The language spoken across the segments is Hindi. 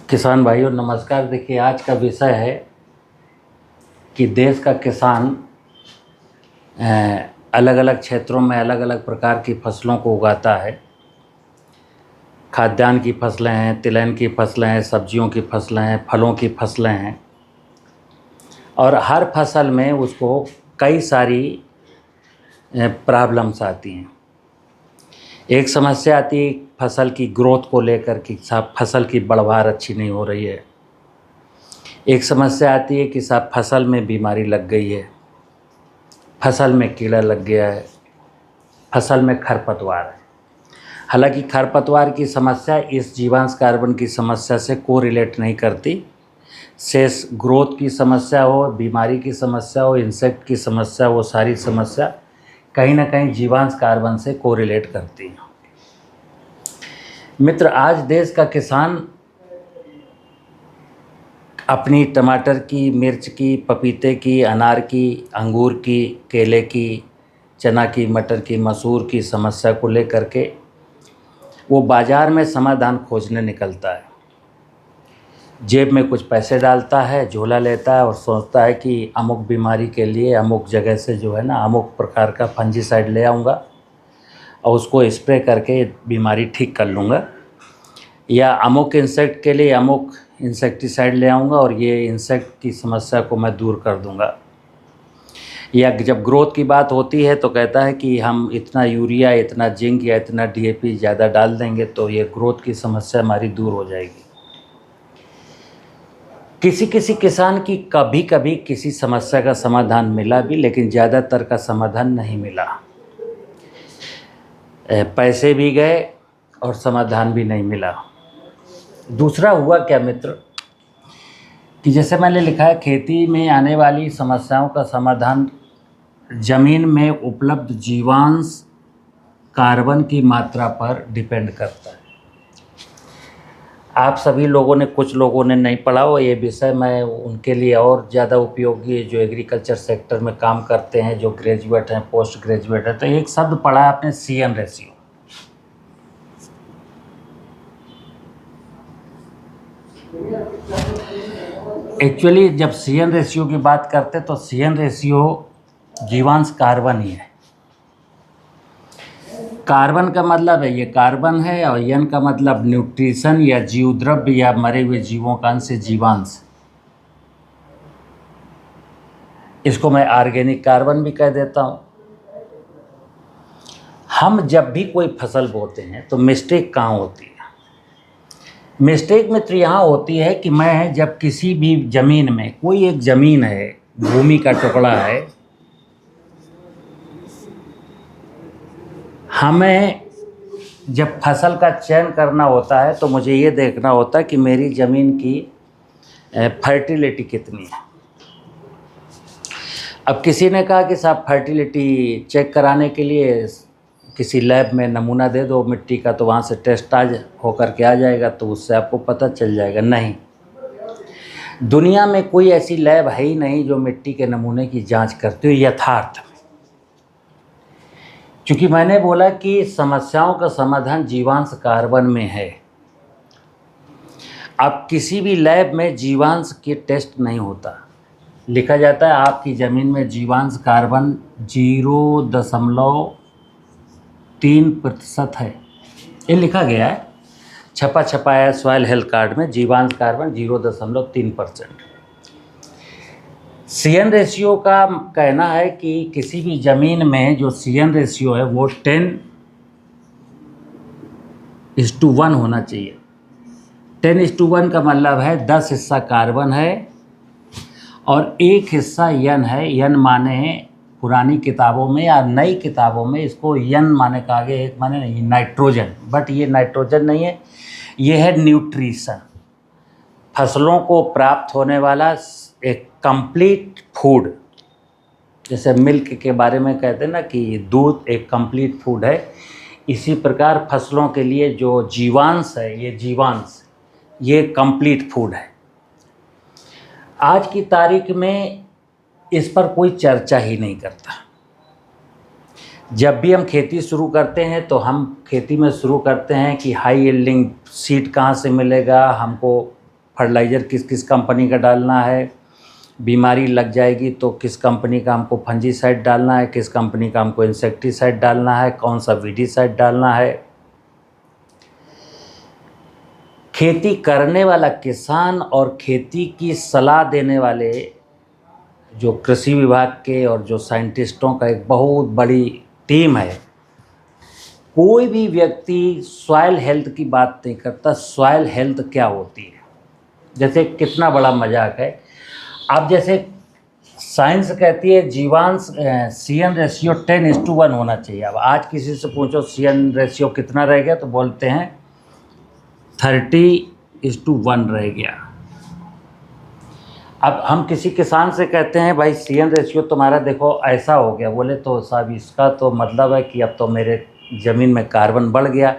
किसान भाइयों नमस्कार। देखिए, आज का विषय है कि देश का किसान अलग अलग क्षेत्रों में अलग अलग प्रकार की फसलों को उगाता है। खाद्यान्न की फसलें हैं, तिलहन की फसलें हैं, सब्जियों की फसलें हैं, फलों की फसलें हैं और हर फसल में उसको कई सारी प्रॉब्लम्स आती हैं। एक समस्या आती है फसल की ग्रोथ को लेकर कि साहब फसल की बढ़वार अच्छी नहीं हो रही है। एक समस्या आती है कि साहब फसल में बीमारी लग गई है, फसल में कीड़ा लग गया है, फसल में खरपतवार है। हालांकि खरपतवार की समस्या इस जीवांश कार्बन की समस्या से कोरिलेट नहीं करती। शेष ग्रोथ की समस्या हो, बीमारी की समस्या हो, इंसेक्ट की समस्या हो, सारी समस्या कहीं ना कहीं जीवांश कार्बन से कोरिलेट करती है। मित्र, आज देश का किसान अपनी टमाटर की, मिर्च की, पपीते की, अनार की, अंगूर की, केले की, चना की, मटर की, मसूर की समस्या को लेकर के वो बाज़ार में समाधान खोजने निकलता है। जेब में कुछ पैसे डालता है, झोला लेता है और सोचता है कि अमुक बीमारी के लिए अमुक जगह से जो है ना अमुक प्रकार का फंजीसाइड ले आऊँगा और उसको स्प्रे करके बीमारी ठीक कर लूँगा, या अमुक इंसेक्ट के लिए अमुक इंसेक्टिसाइड ले आऊँगा और ये इंसेक्ट की समस्या को मैं दूर कर दूँगा। या जब ग्रोथ की बात होती है तो कहता है कि हम इतना यूरिया, इतना जिंक या इतना डीएपी ज़्यादा डाल देंगे तो ये ग्रोथ की समस्या हमारी दूर हो जाएगी। किसी किसी किसान की कभी कभी किसी समस्या का समाधान मिला भी, लेकिन ज़्यादातर का समाधान नहीं मिला। पैसे भी गए और समाधान भी नहीं मिला। दूसरा हुआ क्या मित्र कि जैसे मैंने लिखा है, खेती में आने वाली समस्याओं का समाधान जमीन में उपलब्ध जीवांश कार्बन की मात्रा पर डिपेंड करता है। आप सभी लोगों ने, कुछ लोगों ने नहीं पढ़ा हो ये विषय, मैं उनके लिए और ज़्यादा उपयोगी है जो एग्रीकल्चर सेक्टर में काम करते हैं, जो ग्रेजुएट हैं, पोस्ट ग्रेजुएट हैं। तो एक शब्द पढ़ा है आपने, CN रेशियो। एक्चुअली जब CN रेशियो की बात करते तो CN रेशियो जीवांश कार्बन ही है। कार्बन का मतलब है ये कार्बन है और एन का मतलब न्यूट्रिशन या जीवद्रव्य या मरे हुए जीवों का अंश, जीवांश। इसको मैं ऑर्गेनिक कार्बन भी कह देता हूँ। हम जब भी कोई फसल बोते हैं तो मिस्टेक कहाँ होती है? मिस्टेक मित्र यहाँ होती है कि मैं जब किसी भी ज़मीन में, कोई एक ज़मीन है, भूमि का टुकड़ा है, हमें जब फसल का चयन करना होता है तो मुझे ये देखना होता है कि मेरी ज़मीन की फर्टिलिटी कितनी है। अब किसी ने कहा कि साहब फर्टिलिटी चेक कराने के लिए किसी लैब में नमूना दे दो मिट्टी का, तो वहाँ से टेस्ट आज होकर के आ जाएगा, तो उससे आपको पता चल जाएगा। नहीं, दुनिया में कोई ऐसी लैब है ही नहीं जो मिट्टी के नमूने की जांच करती हो यथार्थ में। क्योंकि मैंने बोला कि समस्याओं का समाधान जीवांश कार्बन में है। अब किसी भी लैब में जीवांश के टेस्ट नहीं होता। लिखा जाता है आपकी ज़मीन में जीवांश कार्बन 0.3% है, ये लिखा गया है, छपा छपाया सॉइल हेल्थ कार्ड में जीवांश कार्बन 0.3%। CN रेशियो का कहना है कि किसी भी ज़मीन में जो CN रेशियो है वो 10:1 होना चाहिए। 10:1 का मतलब है 10 हिस्सा कार्बन है और 1 हिस्सा यन है। यन माने पुरानी किताबों में या नई किताबों में इसको यन माने का आगे एक माने नहीं, नाइट्रोजन, बट ये नाइट्रोजन नहीं है, ये है न्यूट्रिशन। फसलों को प्राप्त होने वाला एक कंप्लीट फूड, जैसे मिल्क के बारे में कहते हैं ना कि दूध एक कंप्लीट फूड है, इसी प्रकार फसलों के लिए जो जीवांश है, ये जीवांश ये कंप्लीट फूड है। आज की तारीख में इस पर कोई चर्चा ही नहीं करता। जब भी हम खेती शुरू करते हैं तो हम खेती में शुरू करते हैं कि हाई यील्डिंग सीड कहाँ से मिलेगा, हमको फर्टिलाइज़र किस किस कंपनी का डालना है, बीमारी लग जाएगी तो किस कंपनी का हमको फंजीसाइड डालना है, किस कंपनी का हमको इंसेक्टिसाइड डालना है, कौन सा वीडीसाइड डालना है। खेती करने वाला किसान और खेती की सलाह देने वाले जो कृषि विभाग के और जो साइंटिस्टों का एक बहुत बड़ी टीम है। कोई भी व्यक्ति सॉइल हेल्थ की बात नहीं करता। सॉइल हेल्थ क्या होती है, जैसे कितना बड़ा मजाक है। अब जैसे साइंस कहती है जीवांश CN रेशियो 10:1 होना चाहिए। अब आज किसी से पूछो CN रेशियो कितना रह गया तो बोलते हैं 30:1 रह गया। अब हम किसी किसान से कहते हैं भाई CN रेशियो तुम्हारा देखो ऐसा हो गया, बोले तो साहब इसका तो मतलब है कि अब तो मेरे ज़मीन में कार्बन बढ़ गया,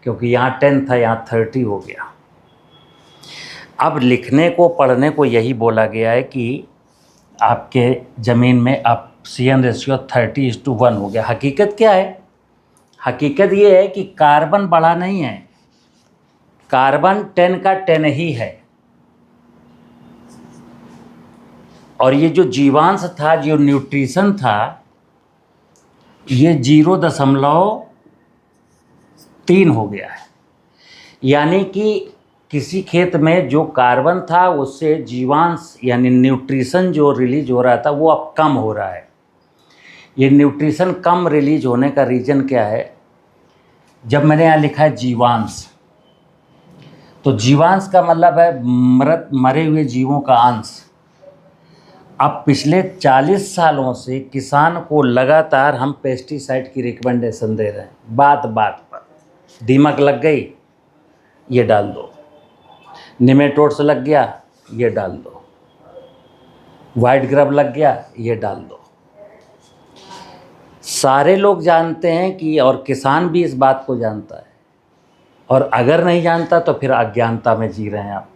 क्योंकि यहाँ 10 था यहाँ 30 हो गया। अब लिखने को पढ़ने को यही बोला गया है कि आपके ज़मीन में अब CN रेशियो 30:1 हो गया। हकीकत क्या है? हकीकत ये है कि कार्बन बढ़ा नहीं है, कार्बन 10 का 10 ही है। और ये जो जीवांश था, जो न्यूट्रिशन था, ये 0.3 हो गया है। यानी कि किसी खेत में जो कार्बन था उससे जीवांश यानी न्यूट्रिशन जो रिलीज हो रहा था वो अब कम हो रहा है। ये न्यूट्रिशन कम रिलीज होने का रीज़न क्या है? जब मैंने यहाँ लिखा है जीवांश, तो जीवांश का मतलब है मरे हुए जीवों का अंश। अब पिछले 40 सालों से किसान को लगातार हम पेस्टिसाइड की रिकमेंडेशन दे रहे हैं, बात बात पर। दीमक लग गई, ये डाल दो। निमेटोड्स लग गया, ये डाल दो। वाइट ग्रब लग गया, ये डाल दो। सारे लोग जानते हैं कि, और किसान भी इस बात को जानता है, और अगर नहीं जानता तो फिर अज्ञानता में जी रहे हैं आप।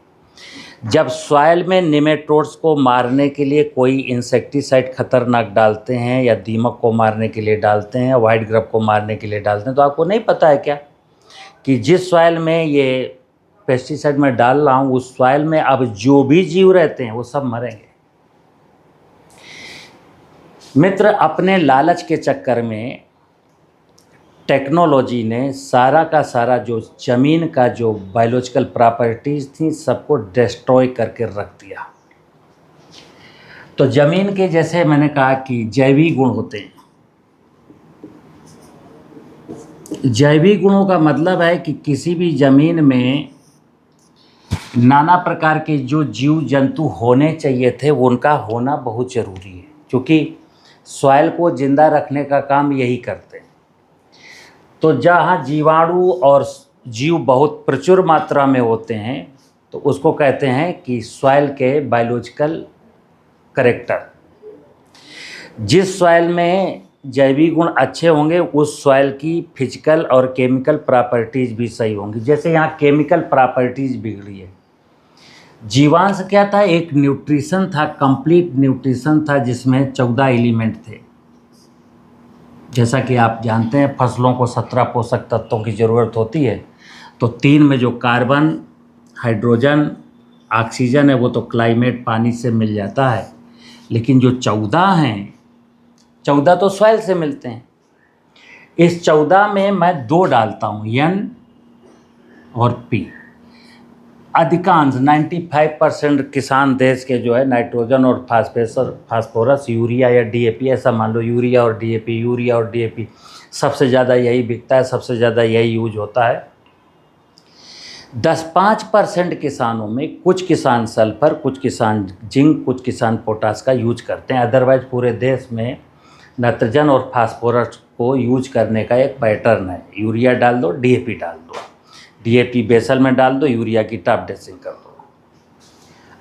जब सॉइल में निमेटोड्स को मारने के लिए कोई इंसेक्टिसाइड खतरनाक डालते हैं, या दीमक को मारने के लिए डालते हैं, या वाइट ग्रब को मारने के लिए डालते हैं, तो आपको नहीं पता है क्या कि जिस सॉइल में ये पेस्टिसाइड मैं डाल रहा हूँ उस सॉइल में अब जो भी जीव रहते हैं वो सब मरेंगे। मित्र, अपने लालच के चक्कर में टेक्नोलॉजी ने सारा का सारा जो ज़मीन का जो बायोलॉजिकल प्रॉपर्टीज़ थी सबको डिस्ट्रॉय करके रख दिया। तो ज़मीन के, जैसे मैंने कहा कि जैविक गुण होते हैं। जैविक गुणों का मतलब है कि किसी भी ज़मीन में नाना प्रकार के जो जीव जंतु होने चाहिए थे वो उनका होना बहुत ज़रूरी है, क्योंकि सॉइल को ज़िंदा रखने का काम यही करते हैं। तो जहाँ जीवाणु और जीव बहुत प्रचुर मात्रा में होते हैं तो उसको कहते हैं कि सॉइल के बायोलॉजिकल करैक्टर। जिस सॉइल में जैविक गुण अच्छे होंगे उस सॉइल की फिजिकल और केमिकल प्रॉपर्टीज़ भी सही होंगी। जैसे यहाँ केमिकल प्रॉपर्टीज़ बिगड़ी है। जीवांश क्या था? एक न्यूट्रिशन था, कंप्लीट न्यूट्रिशन था, जिसमें 14 एलिमेंट थे। जैसा कि आप जानते हैं फसलों को 17 पोषक तत्वों की ज़रूरत होती है, तो 3 में जो कार्बन, हाइड्रोजन, ऑक्सीजन है वो तो क्लाइमेट, पानी से मिल जाता है, लेकिन जो 14 हैं, 14 तो सॉइल से मिलते हैं। इस 14 में मैं 2 डालता हूँ, N और P। अधिकांश 95% किसान देश के जो है नाइट्रोजन और फास्फोरस, यूरिया या DAP, ऐसा मान लो यूरिया और DAP सबसे ज़्यादा यही बिकता है, सबसे ज़्यादा यही यूज होता है। 10-5% किसानों में कुछ किसान सल्फर, कुछ किसान जिंक, कुछ किसान पोटास का यूज करते हैं। अदरवाइज पूरे देश में नाइट्रोजन और फास्फोरस को यूज करने का एक पैटर्न है। यूरिया डाल दो, DAP डाल दो, DAP बेसल में डाल दो, यूरिया की टॉप ड्रेसिंग कर दो।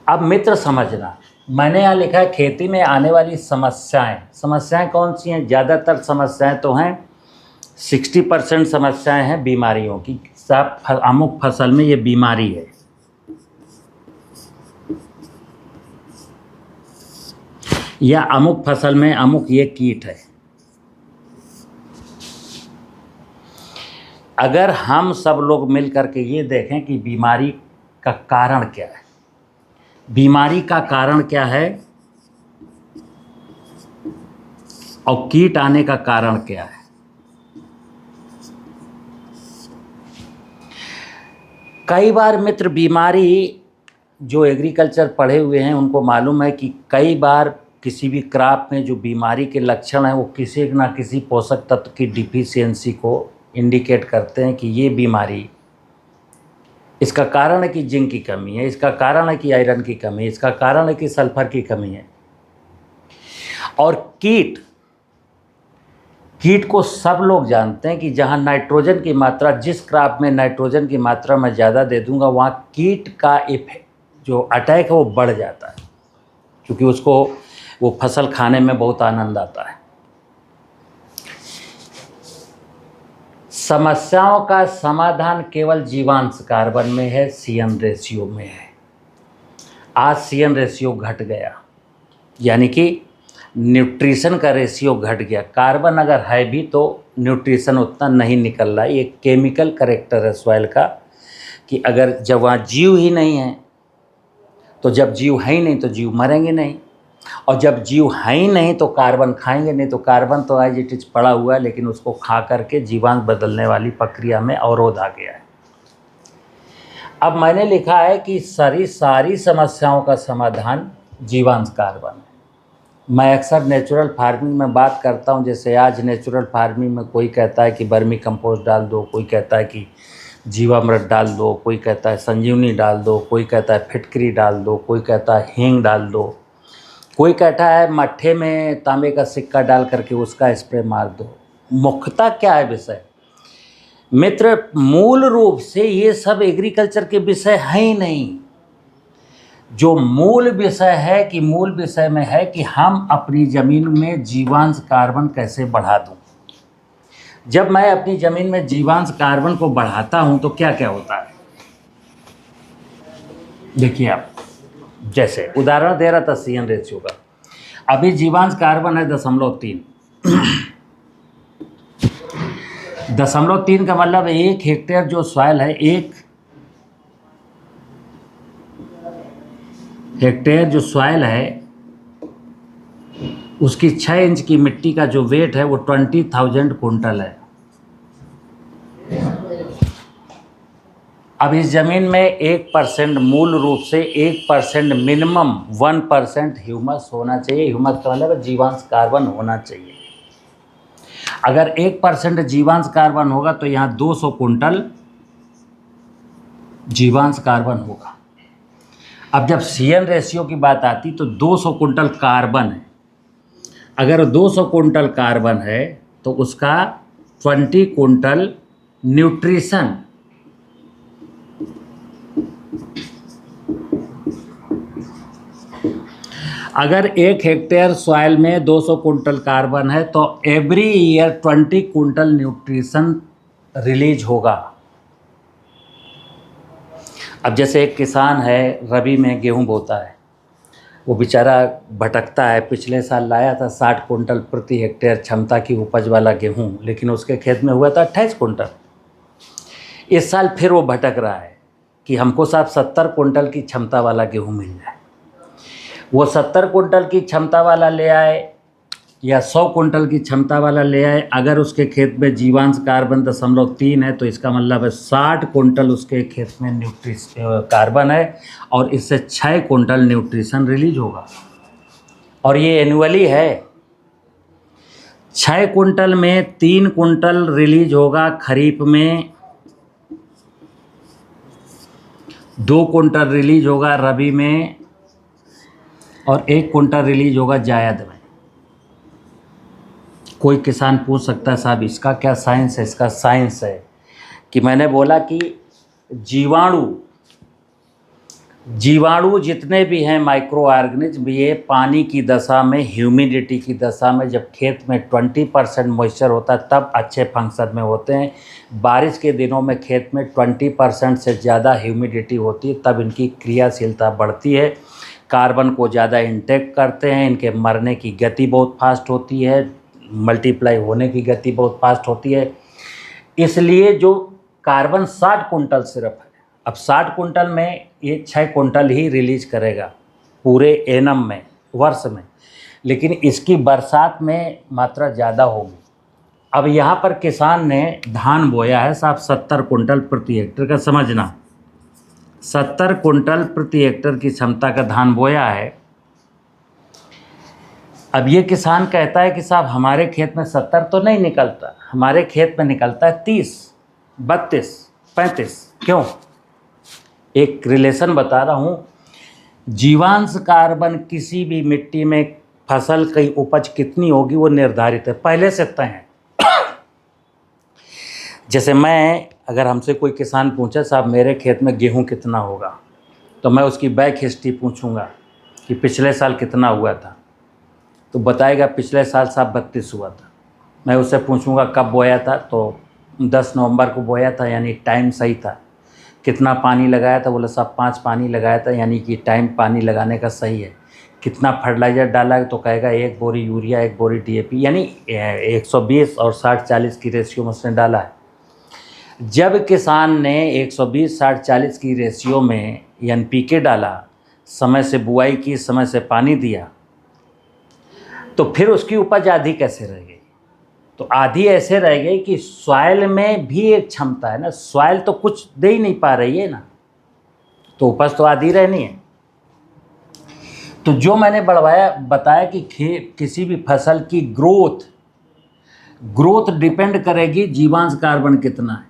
अब मित्र समझना, मैंने यहाँ लिखा है खेती में आने वाली समस्याएं कौन सी हैं? ज़्यादातर समस्याएं तो हैं, 60% समस्याएं हैं बीमारियों की। सब अमुक फसल में ये बीमारी है, या अमुक फसल में अमुक ये कीट है। अगर हम सब लोग मिल करके ये देखें कि बीमारी का कारण क्या है, बीमारी का कारण क्या है और कीट आने का कारण क्या है। कई बार मित्र, बीमारी, जो एग्रीकल्चर पढ़े हुए हैं उनको मालूम है कि कई बार किसी भी क्रॉप में जो बीमारी के लक्षण हैं वो किसी न किसी पोषक तत्व की डिफिशियंसी को इंडिकेट करते हैं कि ये बीमारी, इसका कारण है कि जिंक की कमी है, इसका कारण है कि आयरन की कमी है, इसका कारण है कि सल्फर की कमी है। और कीट को सब लोग जानते हैं कि जहाँ नाइट्रोजन की मात्रा, जिस क्रॉप में नाइट्रोजन की मात्रा मैं ज़्यादा दे दूंगा वहाँ कीट का जो अटैक है वो बढ़ जाता है, क्योंकि उसको वो फसल खाने में बहुत आनंद आता है। समस्याओं का समाधान केवल जीवांश कार्बन में है, CN रेशियो में है। आज CN रेशियो घट गया, यानी कि न्यूट्रिशन का रेशियो घट गया। कार्बन अगर है भी तो न्यूट्रिशन उतना नहीं निकल रहा है। ये केमिकल करेक्टर है सॉइल का कि अगर जब वहाँ जीव ही नहीं है तो जब जीव है ही नहीं तो जीव मरेंगे नहीं, और जब जीव है ही नहीं तो कार्बन खाएंगे नहीं। तो कार्बन तो एज इट इज पड़ा हुआ है, लेकिन उसको खा करके जीवांश बदलने वाली प्रक्रिया में अवरोध आ गया है। अब मैंने लिखा है कि सारी समस्याओं का समाधान जीवांश कार्बन है। मैं अक्सर नेचुरल फार्मिंग में बात करता हूँ, जैसे आज नेचुरल फार्मिंग में कोई कहता है कि वर्मी कंपोस्ट डाल दो, कोई कहता है कि जीवामृत डाल दो, कोई कहता है संजीवनी डाल दो, कोई कहता है फिटकरी डाल दो, कोई कहता है हींग डाल दो, कोई कहता है मट्ठे में तांबे का सिक्का डाल करके उसका स्प्रे मार दो। मुख्यतः क्या है विषय मित्र, मूल रूप से ये सब एग्रीकल्चर के विषय है ही नहीं। जो मूल विषय है कि मूल विषय में है कि हम अपनी ज़मीन में जीवांश कार्बन कैसे बढ़ा दूं। जब मैं अपनी ज़मीन में जीवांश कार्बन को बढ़ाता हूं तो क्या क्या होता है, देखिए आप। जैसे उदाहरण दे रहा था CN रेशियो का, अभी जीवांश कार्बन है 0.3। 0.3 का मतलब 1 हेक्टेयर जो सॉइल है, 1 हेक्टेयर जो सॉइल है उसकी 6 इंच की मिट्टी का जो वेट है वो 20,000 कुंटल है। अब इस ज़मीन में 1% मूल रूप से 1% मिनिमम 1% ह्यूमस होना चाहिए। ह्यूमस का मतलब जीवांश कार्बन होना चाहिए। अगर 1% जीवांश कार्बन होगा तो यहाँ 200 कुंटल जीवांश कार्बन होगा। अब जब CN रेशियो की बात आती तो 200 कुंटल कार्बन है। अगर 200 कुंटल कार्बन है तो उसका 20 कुंटल न्यूट्रिशन, अगर 1 हेक्टेयर सॉइल में 200 कुंटल कार्बन है तो every year 20 quintal nutrition release होगा। अब जैसे एक किसान है, रबी में गेहूं बोता है, वो बेचारा भटकता है। पिछले साल लाया था 60 कुंटल प्रति हेक्टेयर क्षमता की उपज वाला गेहूं, लेकिन उसके खेत में हुआ था 28 कुंटल। इस साल फिर वो भटक रहा है कि हमको साहब 70 कुंटल की क्षमता वाला गेहूं मिल जाए। वो 70 कुंटल की क्षमता वाला ले आए या 100 कुंटल की क्षमता वाला ले आए, अगर उसके खेत में जीवांश कार्बन 0.3 है तो इसका मतलब है 60 कुंटल उसके खेत में कार्बन है और इससे 6 कुंटल न्यूट्रिशन रिलीज होगा। और ये एनुअली है। 6 कुंटल में 3 कुंटल रिलीज होगा खरीफ में, 2 कुंटल रिलीज होगा रबी में और 1 कुंटल रिलीज होगा जायद में। कोई किसान पूछ सकता है साहब इसका क्या साइंस है? इसका साइंस है कि मैंने बोला कि जीवाणु जितने भी हैं, माइक्रो ऑर्गेनिज्म, ये पानी की दशा में, ह्यूमिडिटी की दशा में, जब खेत में 20% मॉइस्चर होता है तब अच्छे फंक्शन में होते हैं। बारिश के दिनों में खेत में 20% से ज़्यादा ह्यूमिडिटी होती है, तब इनकी क्रियाशीलता बढ़ती है, कार्बन को ज़्यादा इंटेक करते हैं, इनके मरने की गति बहुत फास्ट होती है, मल्टीप्लाई होने की गति बहुत फास्ट होती है। इसलिए जो कार्बन 60 कुंटल सिर्फ है, अब 60 कुंटल में ये 6 कुंटल ही रिलीज करेगा पूरे एनम में, वर्ष में, लेकिन इसकी बरसात में मात्रा ज़्यादा होगी। अब यहाँ पर किसान ने धान बोया है साहब 70 कुंटल प्रति हेक्टेयर का, समझना 70 कुंटल प्रति हेक्टेयर की क्षमता का धान बोया है। अब ये किसान कहता है कि साहब हमारे खेत में 70 तो नहीं निकलता, हमारे खेत में निकलता है 30, 32, 35। क्यों? एक रिलेशन बता रहा हूँ। जीवांश कार्बन किसी भी मिट्टी में फसल की उपज कितनी होगी वो निर्धारित है, पहले से तय है। जैसे अगर हमसे कोई किसान पूछे साहब मेरे खेत में गेहूँ कितना होगा, तो मैं उसकी बैक हिस्ट्री पूछूंगा कि पिछले साल कितना हुआ था, तो बताएगा पिछले साल साहब 32 हुआ था। मैं उससे पूछूंगा कब बोया था, तो 10 नवंबर को बोया था, यानी टाइम सही था। कितना पानी लगाया था, बोला साहब 5 पानी लगाया था, यानी कि टाइम पानी लगाने का सही है। कितना फर्टिलाइज़र डाला है, तो कहेगा 1 बोरी यूरिया 1 बोरी DAP, यानी 120 और 60-40 की रेशियो में उसने डाला है। जब किसान ने 120-60-40 की रेशियो में NPK डाला, समय से बुआई की, समय से पानी दिया, तो फिर उसकी उपज आधी कैसे रह गई? तो आधी ऐसे रह गई कि सॉइल में भी एक क्षमता है ना, सॉइल तो कुछ दे ही नहीं पा रही है ना, तो उपज तो आधी रहनी है। तो जो मैंने बताया कि किसी भी फसल की ग्रोथ डिपेंड करेगी जीवांश कार्बन कितना है।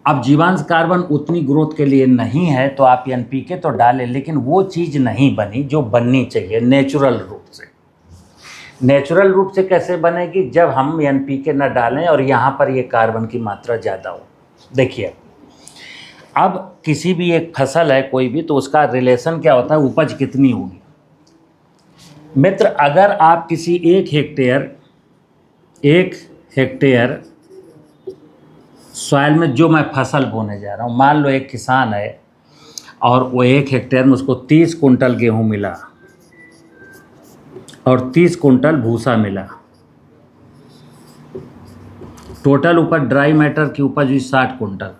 अब जीवांश कार्बन उतनी ग्रोथ के लिए नहीं है तो आप NPK तो डालें, लेकिन वो चीज़ नहीं बनी जो बननी चाहिए नेचुरल रूप से। नेचुरल रूप से कैसे बनेगी? जब हम NPK न डालें और यहाँ पर ये कार्बन की मात्रा ज़्यादा हो। देखिए, अब किसी भी एक फसल है कोई भी, तो उसका रिलेशन क्या होता है, उपज कितनी होगी। मित्र, अगर आप किसी एक हेक्टेयर सॉइल में जो मैं फसल बोने जा रहा हूँ, मान लो एक किसान है और वो 1 हेक्टेयर में उसको 30 कुंटल गेहूँ मिला और 30 कुंटल भूसा मिला, टोटल उपज ड्राई मैटर की उपज हुई 60 कुंटल।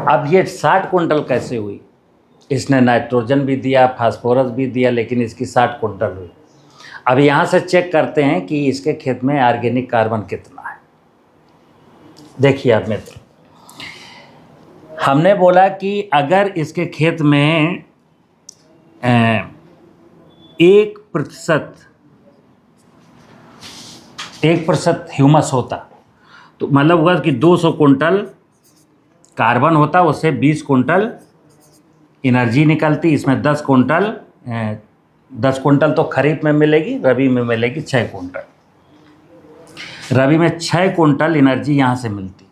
अब ये 60 कुंटल कैसे हुई? इसने नाइट्रोजन भी दिया, फास्फोरस भी दिया, लेकिन इसकी 60 कुंटल हुई। अब यहाँ से चेक करते हैं कि इसके खेत में ऑर्गेनिक कार्बन कितना है। देखिए आप मित्र, हमने बोला कि अगर इसके खेत में 1% ह्यूमस होता, तो मतलब हुआ कि 200 कुंटल कार्बन होता, उससे 20 कुंटल एनर्जी निकलती। इसमें 10 कुंटल तो खरीफ में मिलेगी, रबी में मिलेगी 6 कुंटल। रबी में 6 कुंटल एनर्जी यहाँ से मिलती।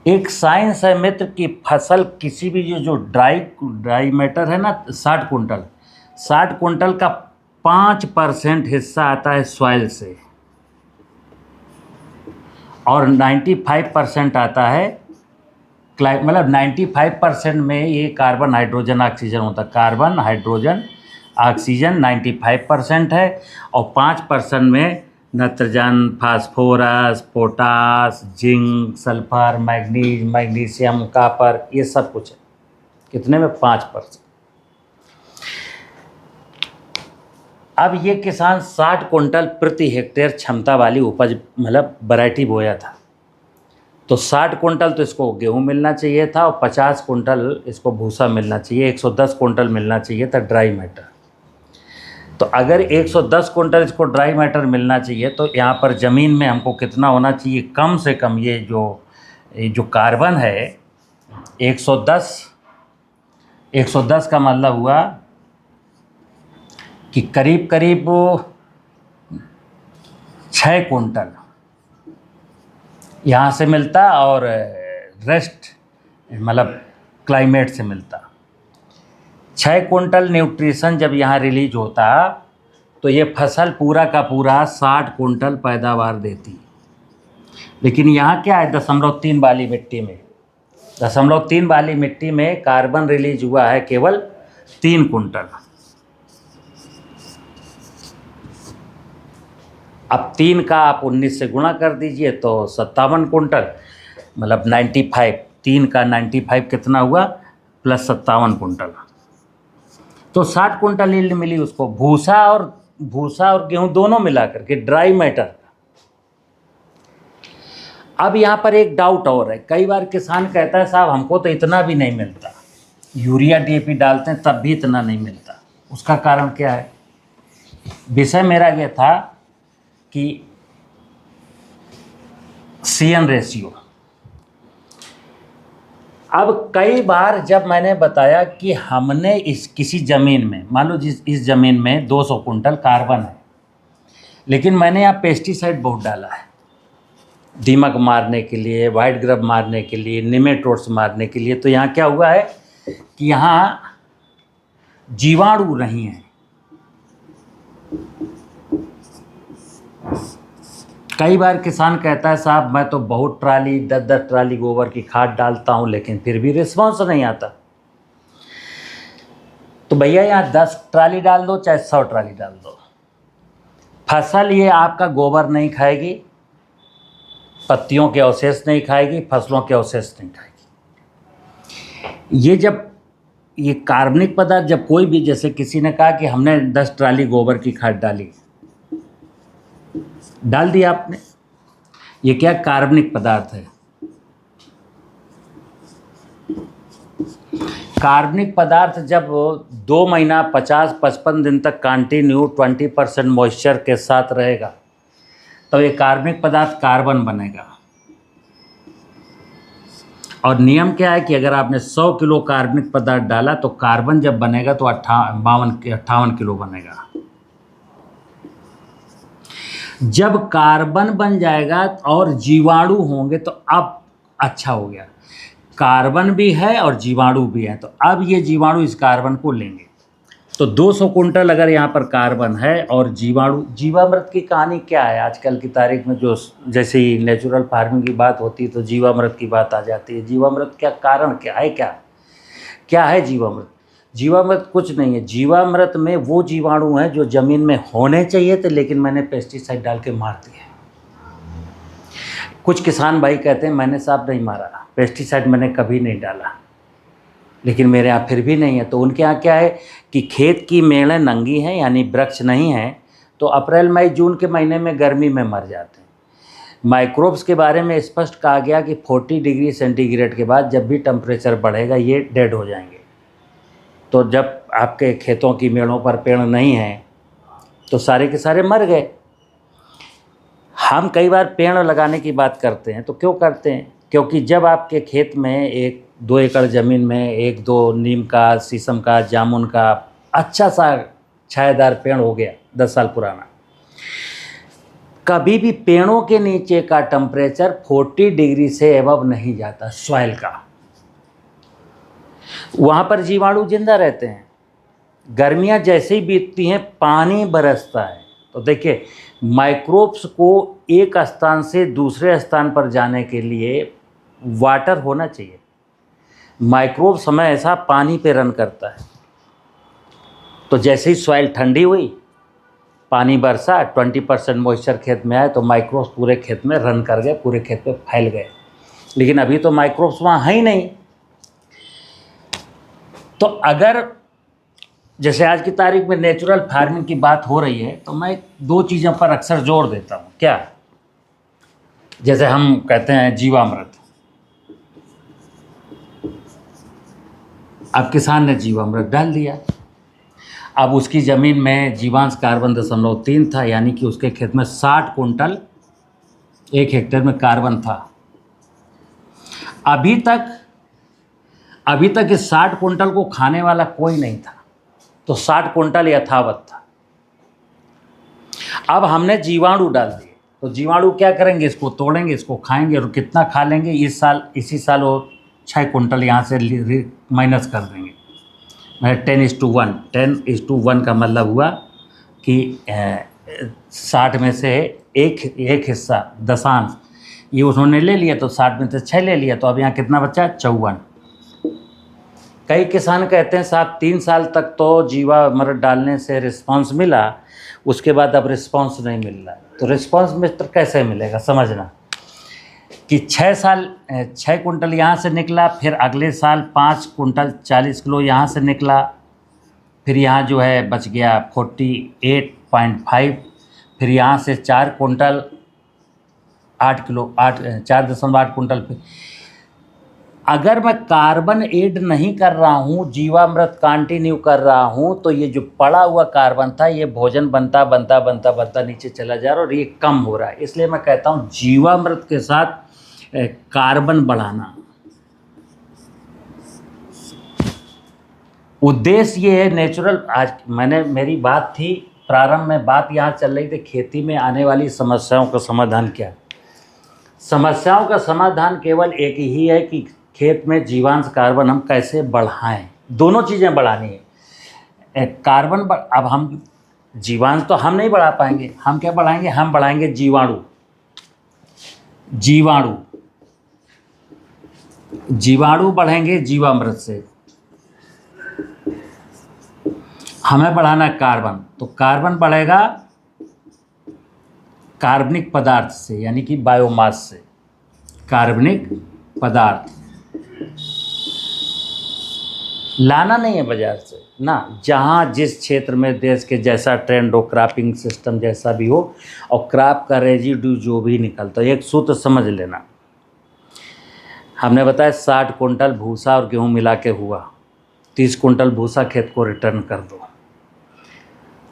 एक साइंस है मित्र कि फसल किसी भी जो ड्राई मैटर है ना, 60 कुंटल का 5% हिस्सा आता है सॉइल से और 95% आता है मतलब 95% में ये कार्बन हाइड्रोजन ऑक्सीजन होता है। कार्बन हाइड्रोजन ऑक्सीजन 95% है और 5% में nitrogen, phosphorus, potash, zinc, sulphur, magnesium, copper, ये सब कुछ है। कितने में? 5%। अब ये किसान 60 कुंटल प्रति हेक्टेयर क्षमता वाली उपज मतलब वैरायटी बोया था, तो 60 कुंटल तो इसको गेहूँ मिलना चाहिए था और 50 कुंटल इसको भूसा मिलना चाहिए, 110 कुंटल मिलना चाहिए था ड्राई मैटर। तो अगर 110 कुंटल इसको ड्राई मैटर मिलना चाहिए तो यहाँ पर ज़मीन में हमको कितना होना चाहिए? कम से कम ये जो कार्बन है 110 का मतलब हुआ कि करीब 6 कुंटल यहाँ से मिलता और रेस्ट मतलब क्लाइमेट से मिलता। 6 कुंटल न्यूट्रिशन जब यहाँ रिलीज होता तो ये फसल पूरा का पूरा 60 कुंटल पैदावार देती। लेकिन यहाँ क्या है, 0.3 वाली मिट्टी में 0.3 वाली मिट्टी में कार्बन रिलीज हुआ है केवल 3 कुंटल। अब 3 का आप 19 से गुणा कर दीजिए तो 57 कुंटल। मतलब 95, 3 का 95 कितना हुआ, प्लस 57 कुंटल, तो 60 कुंटल यील्ड मिली उसको, भूसा और गेहूं दोनों मिलाकर के, ड्राई मैटर। अब यहाँ पर एक डाउट और है, कई बार किसान कहता है साहब हमको तो इतना भी नहीं मिलता, यूरिया डीएपी डालते हैं तब भी इतना नहीं मिलता, उसका कारण क्या है? विषय मेरा यह था कि CN रेशियो। अब कई बार जब मैंने बताया कि हमने इस किसी ज़मीन में, मान लो इस ज़मीन में 200 कुंटल कार्बन है, लेकिन मैंने यहाँ पेस्टिसाइड बहुत डाला है, दीमक मारने के लिए, वाइट ग्रब मारने के लिए, निमेटोड्स मारने के लिए, तो यहाँ क्या हुआ है कि यहाँ जीवाणु नहीं है। कई बार किसान कहता है साहब मैं तो बहुत ट्राली 10-10 ट्राली गोबर की खाद डालता हूँ लेकिन फिर भी रिस्पॉन्स नहीं आता। तो भैया यहाँ 10 ट्राली डाल दो चाहे 100 ट्राली डाल दो, फसल ये आपका गोबर नहीं खाएगी, पत्तियों के अवशेष नहीं खाएगी, फसलों के अवशेष नहीं खाएगी। ये कार्बनिक पदार्थ जब कोई भी, जैसे किसी ने कहा कि हमने 10 ट्राली गोबर की खाद डाल दिया आपने, ये क्या कार्बनिक पदार्थ है? कार्बनिक पदार्थ जब 2 महीना 50-55 दिन तक कंटिन्यू 20% मॉइस्चर के साथ रहेगा तो ये कार्बनिक पदार्थ कार्बन बनेगा। और नियम क्या है कि अगर आपने 100 किलो कार्बनिक पदार्थ डाला तो कार्बन जब बनेगा तो 58 किलो बनेगा। जब कार्बन बन जाएगा और जीवाणु होंगे तो अब अच्छा हो गया, कार्बन भी है और जीवाणु भी है, तो अब ये जीवाणु इस कार्बन को लेंगे। तो 200 कुंटल अगर यहाँ पर कार्बन है और जीवाणु, जीवामृत की कहानी क्या है आजकल की तारीख में, जो जैसे ही नेचुरल फार्मिंग की बात होती है तो जीवामृत की बात आ जाती है। जीवामृत क्या कारण क्या है? क्या है जीवामृत? जीवामृत कुछ नहीं है, जीवामृत में वो जीवाणु हैं जो ज़मीन में होने चाहिए थे लेकिन मैंने पेस्टिसाइड डाल के मार दिए। कुछ किसान भाई कहते हैं मैंने साहब नहीं मारा, पेस्टिसाइड मैंने कभी नहीं डाला, लेकिन मेरे यहाँ फिर भी नहीं है। तो उनके यहाँ क्या है कि खेत की मेड़ें नंगी हैं, यानी वृक्ष नहीं है, तो अप्रैल मई जून के महीने में गर्मी में मर जाते हैं। माइक्रोब्स के बारे में स्पष्ट कहा गया कि 40 डिग्री सेंटीग्रेड के बाद जब भी टेम्परेचर बढ़ेगा ये डेड हो जाएंगे। तो जब आपके खेतों की मेड़ों पर पेड़ नहीं हैं तो सारे के सारे मर गए। हम कई बार पेड़ लगाने की बात करते हैं तो क्यों करते हैं? क्योंकि जब आपके खेत में 1-2 एकड़ ज़मीन में 1-2 नीम का, शीशम का, जामुन का अच्छा सा छायादार पेड़ हो गया 10 साल पुराना, कभी भी पेड़ों के नीचे का टेम्परेचर 40 डिग्री से एबव नहीं जाता सॉइल का, वहाँ पर जीवाणु जिंदा रहते हैं। गर्मियाँ जैसे ही बीतती हैं पानी बरसता है, तो देखिए माइक्रोब्स को एक स्थान से दूसरे स्थान पर जाने के लिए वाटर होना चाहिए। माइक्रोब समय ऐसा पानी पे रन करता है, तो जैसे ही सॉइल ठंडी हुई, पानी बरसा, 20% मॉइस्चर खेत में आए तो माइक्रोब्स पूरे खेत में रन कर गए, पूरे खेत में फैल गए। लेकिन अभी तो माइक्रोब्स वहाँ हैं ही नहीं। तो अगर जैसे आज की तारीख में नेचुरल फार्मिंग की बात हो रही है तो मैं 2 चीज़ों पर अक्सर जोर देता हूँ। क्या? जैसे हम कहते हैं जीवामृत। अब किसान ने जीवामृत डाल दिया, अब उसकी ज़मीन में जीवांश कार्बन 0.3 था, यानी कि उसके खेत में 60 कुंटल 1 हेक्टेयर में कार्बन था। अभी तक इस 60 कुंटल को खाने वाला कोई नहीं था, तो 60 कुंटल यथावत था। अब हमने जीवाणु डाल दिए, तो जीवाणु क्या करेंगे? इसको तोड़ेंगे, इसको खाएंगे, और कितना खा लेंगे? इसी साल वो 6 कुंटल यहाँ से माइनस कर देंगे। मैं 10:1 का मतलब हुआ कि 60 में से एक हिस्सा दशांश ये उन्होंने ले लिया, तो 60 में से 6 ले लिया, तो अब यहाँ कितना बचा? 54। कई किसान कहते हैं साहब 3 साल तक तो जीवामृत डालने से रिस्पांस मिला, उसके बाद अब रिस्पांस नहीं मिल रहा है। तो रिस्पांस मित्र कैसे मिलेगा? समझना, कि 6 कुंटल यहाँ से निकला, फिर अगले साल 5 कुंटल 40 किलो यहाँ से निकला, फिर यहाँ जो है बच गया 48.5, फिर यहाँ से 4 कुंटल 8 किलो 4.8 कुंटल। फिर अगर मैं कार्बन ऐड नहीं कर रहा हूँ, जीवामृत कंटिन्यू कर रहा हूँ, तो ये जो पड़ा हुआ कार्बन था ये भोजन बनता बनता बनता बनता नीचे चला जा रहा है और ये कम हो रहा है। इसलिए मैं कहता हूँ जीवामृत के साथ कार्बन बढ़ाना। उद्देश्य ये है नेचुरल। आज मेरी बात थी प्रारंभ में, बात यहाँ चल रही थी खेती में आने वाली समस्याओं का समाधान क्या। समस्याओं का समाधान केवल एक ही है कि खेत में जीवांश कार्बन हम कैसे बढ़ाएं। दोनों चीज़ें बढ़ानी है। कार्बन अब हम जीवांश तो हम नहीं बढ़ा पाएंगे, हम क्या बढ़ाएंगे, हम बढ़ाएंगे जीवाणु। जीवाणु बढ़ेंगे जीवामृत से। हमें बढ़ाना कार्बन, तो कार्बन बढ़ेगा कार्बनिक पदार्थ से, यानी कि बायोमास से। कार्बनिक पदार्थ लाना नहीं है बाजार से ना, जहाँ जिस क्षेत्र में देश के जैसा ट्रेंड हो, क्रॉपिंग सिस्टम जैसा भी हो, और क्रॉप का रेजिड्यू जो भी निकलता है, एक सूत्र समझ लेना। हमने बताया 60 कुंटल भूसा और गेहूँ मिला के हुआ, 30 कुंटल भूसा खेत को रिटर्न कर दो।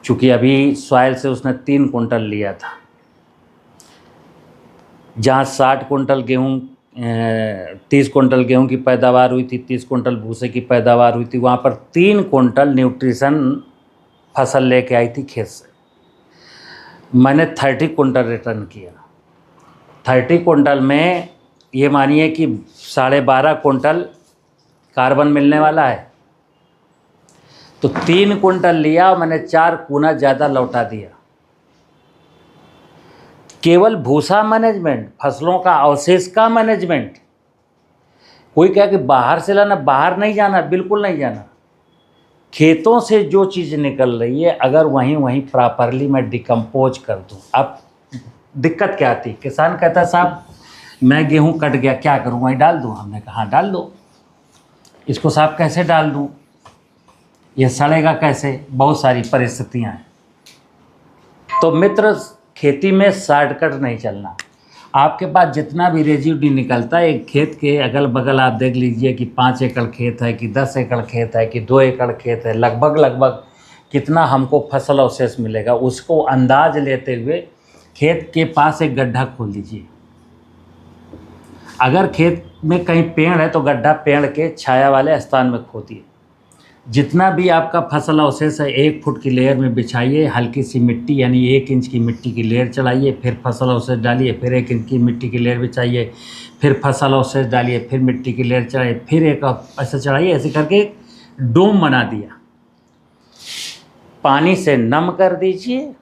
चूँकि अभी सॉइल से उसने 3 कुंटल लिया था, जहाँ 60 कुंटल गेहूँ 30 कुंटल गेहूं की पैदावार हुई थी, 30 कुंटल भूसे की पैदावार हुई थी, वहाँ पर 3 कुंटल न्यूट्रिशन फसल लेके आई थी खेत से। मैंने 30 कुंटल रिटर्न किया। 30 कुंटल में ये मानिए कि 12.5 कुंटल कार्बन मिलने वाला है, तो 3 कुंटल लिया और मैंने 4 गुना ज़्यादा लौटा दिया। केवल भूसा मैनेजमेंट, फसलों का अवशेष का मैनेजमेंट। कोई कहे कि बाहर से लाना, बाहर नहीं जाना, बिल्कुल नहीं जाना। खेतों से जो चीज़ निकल रही है अगर वहीं प्रॉपरली मैं डिकम्पोज कर दूं। अब दिक्कत क्या आती, किसान कहता साहब मैं गेहूं कट गया, क्या करूं, वहीं डाल दूं। हमने कहा हाँ डाल दो। इसको साहब कैसे डाल दूं, ये सड़ेगा कैसे, बहुत सारी परिस्थितियाँ हैं। तो मित्र, खेती में शॉर्टकट नहीं चलना। आपके पास जितना भी रेजिड्यू निकलता है, एक खेत के अगल बगल आप देख लीजिए कि 5 एकड़ खेत है कि 10 एकड़ खेत है कि 2 एकड़ खेत है, लगभग कितना हमको फसल अवशेष मिलेगा, उसको अंदाज लेते हुए खेत के पास एक गड्ढा खोल दीजिए। अगर खेत में कहीं पेड़ है तो गड्ढा पेड़ के छाया वाले स्थान में खोदिए। जितना भी आपका फसल अवशेष है 1 फुट की लेयर में बिछाइए, हल्की सी मिट्टी यानी 1 इंच की मिट्टी की लेयर चढ़ाइए, फिर फसल अवशेष डालिए, फिर 1 इंच की मिट्टी की लेयर बिछाइए, फिर फसल अवशेष डालिए, फिर मिट्टी की लेयर चढ़ाइए, फिर एक ऐसे चढ़ाइए। ऐसे करके डोम बना दिया। पानी से नम कर दीजिए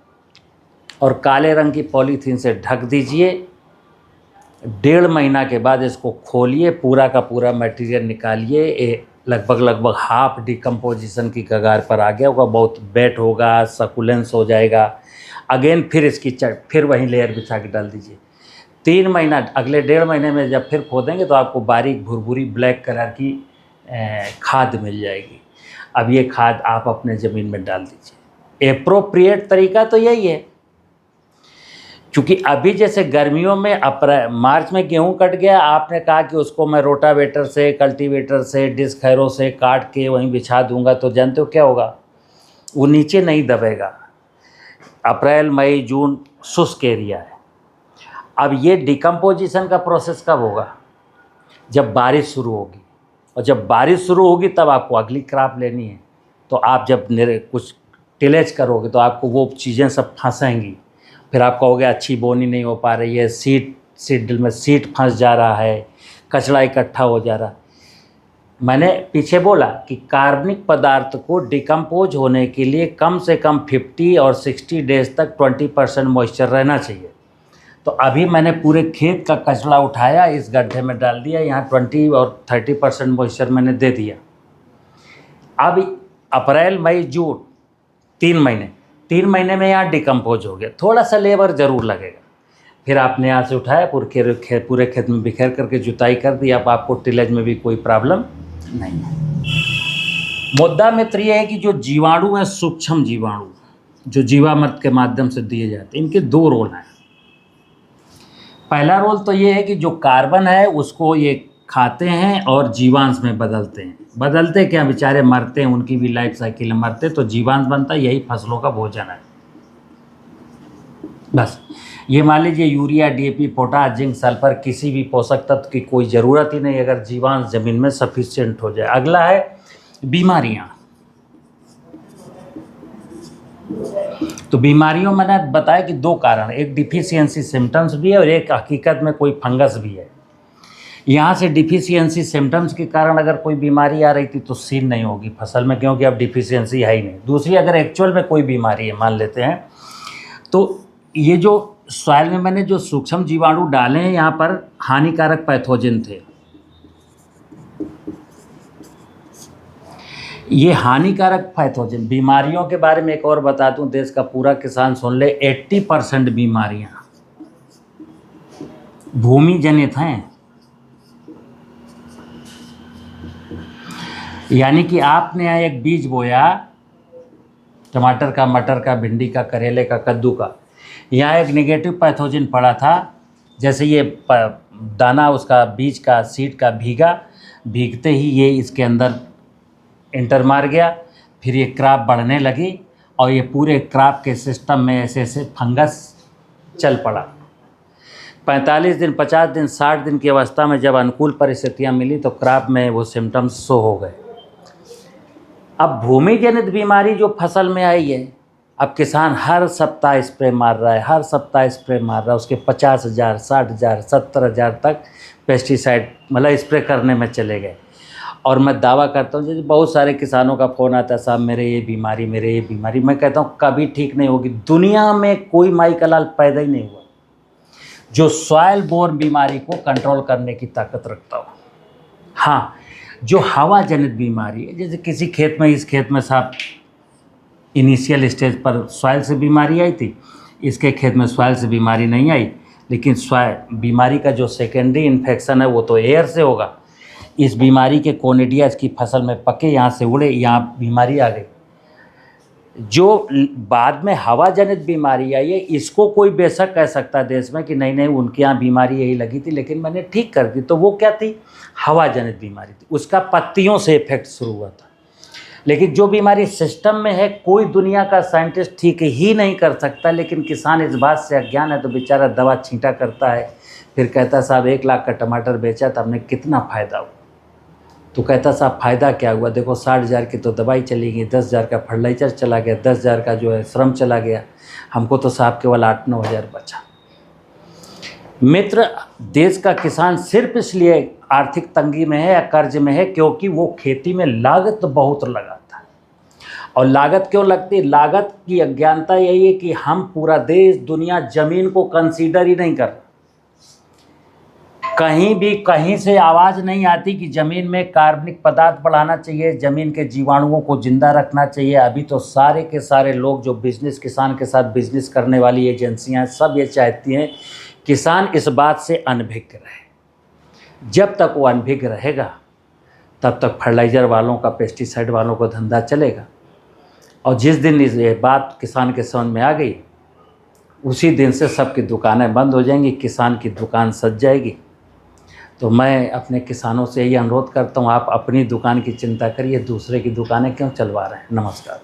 और काले रंग की पॉलीथीन से ढक दीजिए। 1.5 महीना के बाद इसको खोलिए, पूरा का पूरा मटेरियल निकालिए। लगभग हाफ डिकम्पोजिशन की कगार पर आ गया होगा, बहुत वेट होगा, सकुलेंस हो जाएगा। अगेन फिर इसकी फिर वहीं लेयर बिछा के डाल दीजिए। 3 महीना, अगले 1.5 महीने में जब फिर खोदेंगे तो आपको बारीक भुरभुरी ब्लैक कलर की खाद मिल जाएगी। अब ये खाद आप अपने ज़मीन में डाल दीजिए। एप्रोप्रिएट तरीका तो यही है, क्योंकि अभी जैसे गर्मियों में मार्च में गेहूं कट गया, आपने कहा कि उसको मैं रोटावेटर से, कल्टीवेटर से, डिस्क हैरो से काट के वहीं बिछा दूंगा, तो जानते हो क्या होगा, वो नीचे नहीं दबेगा। अप्रैल मई जून शुष्क एरिया है। अब ये डिकम्पोजिशन का प्रोसेस कब होगा, जब बारिश शुरू होगी, और जब बारिश शुरू होगी तब आपको अगली क्रॉप लेनी है। तो आप जब कुछ टिलेज करोगे तो आपको वो चीज़ें सब फंसेंगी, फिर आप कहोगे अच्छी बोनी नहीं हो पा रही है, सीड में सीड फंस जा रहा है, कचरा इकट्ठा हो जा रहा है। मैंने पीछे बोला कि कार्बनिक पदार्थ को डिकम्पोज होने के लिए कम से कम 50 और 60 डेज तक 20% मॉइस्चर रहना चाहिए। तो अभी मैंने पूरे खेत का कचरा उठाया, इस गड्ढे में डाल दिया, यहाँ 20 और 30% मॉइस्चर मैंने दे दिया। अब अप्रैल मई जून 3 महीने में यहाँ डिकम्पोज हो गया। थोड़ा सा लेबर ज़रूर लगेगा, फिर आपने यहाँ से उठाया पूरे खेत में बिखेर करके जुताई कर दी। अब आपको टिलेज में भी कोई प्रॉब्लम नहीं है। मुद्दा मित्र ये है कि जो जीवाणु हैं, सूक्ष्म जीवाणु जो जीवामृत के माध्यम से दिए जाते हैं, इनके दो रोल हैं। पहला रोल तो ये है कि जो कार्बन है उसको ये खाते हैं और जीवांश में बदलते हैं। बदलते क्या, बेचारे मरते हैं, उनकी भी लाइफ साइकिल है, मरते तो जीवांश बनता है, यही फसलों का भोजन है। बस ये मान लीजिए urea, DAP, potash, zinc, sulphur, किसी भी पोषक तत्व की कोई ज़रूरत ही नहीं अगर जीवांश जमीन में सफिशिएंट हो जाए। अगला है बीमारियाँ। तो बीमारियों में मैंने बताया कि दो कारण, एक डिफिशियंसी सिम्टम्स भी है और एक हकीकत में कोई फंगस भी है। यहाँ से डिफिशियंसी सिम्टम्स के कारण अगर कोई बीमारी आ रही थी तो सीन नहीं होगी फसल में, क्योंकि अब डिफिशियंसी है ही नहीं। दूसरी, अगर एक्चुअल में कोई बीमारी है मान लेते हैं, तो ये जो सॉइल में मैंने जो सूक्ष्म जीवाणु डाले हैं यहाँ पर हानिकारक पैथोजन थे। ये हानिकारक पैथोजन, बीमारियों के बारे में एक और बता दूं, देश का पूरा किसान सुन ले, 80% बीमारियां भूमि जनित हैं। यानी कि आपने यहाँ एक बीज बोया टमाटर का, मटर का, भिंडी का, करेले का, कद्दू का, यहाँ एक नेगेटिव पैथोजन पड़ा था। जैसे ये दाना उसका बीज का, सीड का भीगते ही ये इसके अंदर इंटर मार गया, फिर ये क्रॉप बढ़ने लगी और ये पूरे क्रॉप के सिस्टम में ऐसे ऐसे फंगस चल पड़ा। 45 दिन, 50 दिन, 60 दिन की अवस्था में जब अनुकूल परिस्थितियां मिली तो क्रॉप में वो सिम्टम्स शो हो गए। अब भूमि जनित बीमारी जो फसल में आई है, अब किसान हर सप्ताह स्प्रे मार रहा है, हर सप्ताह स्प्रे मार रहा है, उसके 50,000, 60,000, 70,000 तक पेस्टिसाइड मतलब स्प्रे करने में चले गए। और मैं दावा करता हूँ, जैसे बहुत सारे किसानों का फ़ोन आता है, साहब मेरे ये बीमारी, मेरे ये बीमारी। मैं कहता हूँ कभी ठीक नहीं होगी। दुनिया में कोई माई का लाल पैदा ही नहीं हुआ जो सॉइल बोर्न बीमारी को कंट्रोल करने की ताकत रखता हो। हाँ, जो हवा जनित बीमारी है, जैसे किसी खेत में, इस खेत में साहब इनिशियल स्टेज पर सॉइल से बीमारी आई थी, इसके खेत में सॉइल से बीमारी नहीं आई, लेकिन सॉइल बीमारी का जो सेकेंडरी इन्फेक्शन है वो तो एयर से होगा। इस बीमारी के कोनिडिया इसकी फसल में पके, यहाँ से उड़े, यहाँ बीमारी आ गई। जो बाद में हवा जनित बीमारी आई है, इसको कोई बेशक कह सकता है देश में कि नहीं नहीं उनके यहाँ बीमारी यही लगी थी लेकिन मैंने ठीक कर दी, तो वो क्या थी, हवा जनित बीमारी थी, उसका पत्तियों से इफेक्ट शुरू हुआ था। लेकिन जो बीमारी सिस्टम में है, कोई दुनिया का साइंटिस्ट ठीक ही नहीं कर सकता, लेकिन किसान इस बात से अज्ञान है तो बेचारा दवा छींटा करता है, फिर कहता साहब 1 लाख का टमाटर बेचा तो हमने कितना फ़ायदा हुआ। तो कहता साहब फ़ायदा क्या हुआ, देखो 60,000 की तो दवाई चली गई, 10,000 का फर्टिलाइज़र चला गया, 10,000 का जो है श्रम चला गया, हमको तो साहब केवल 8-9 हज़ार बचा। मित्र, देश का किसान सिर्फ इसलिए आर्थिक तंगी में है या कर्ज में है क्योंकि वो खेती में लागत बहुत लगाता है। और लागत क्यों लगती है, लागत की अज्ञानता यही है कि हम पूरा देश, दुनिया ज़मीन को कंसीडर ही नहीं कर रहा। कहीं भी कहीं से आवाज़ नहीं आती कि ज़मीन में कार्बनिक पदार्थ बढ़ाना चाहिए, ज़मीन के जीवाणुओं को जिंदा रखना चाहिए। अभी तो सारे के सारे लोग जो बिजनेस, किसान के साथ बिजनेस करने वाली एजेंसियां हैं, सब ये चाहती हैं किसान इस बात से अनभिज्ञ रहे। जब तक वो अनभिज्ञ रहेगा तब तक फर्टिलाइज़र वालों का, पेस्टिसाइड वालों का धंधा चलेगा। और जिस दिन ये बात किसान के समझ में आ गई, उसी दिन से सबकी दुकानें बंद हो जाएंगी, किसान की दुकान सज जाएगी। तो मैं अपने किसानों से यही अनुरोध करता हूँ, आप अपनी दुकान की चिंता करिए, दूसरे की दुकानें क्यों चलवा रहे हैं। नमस्कार।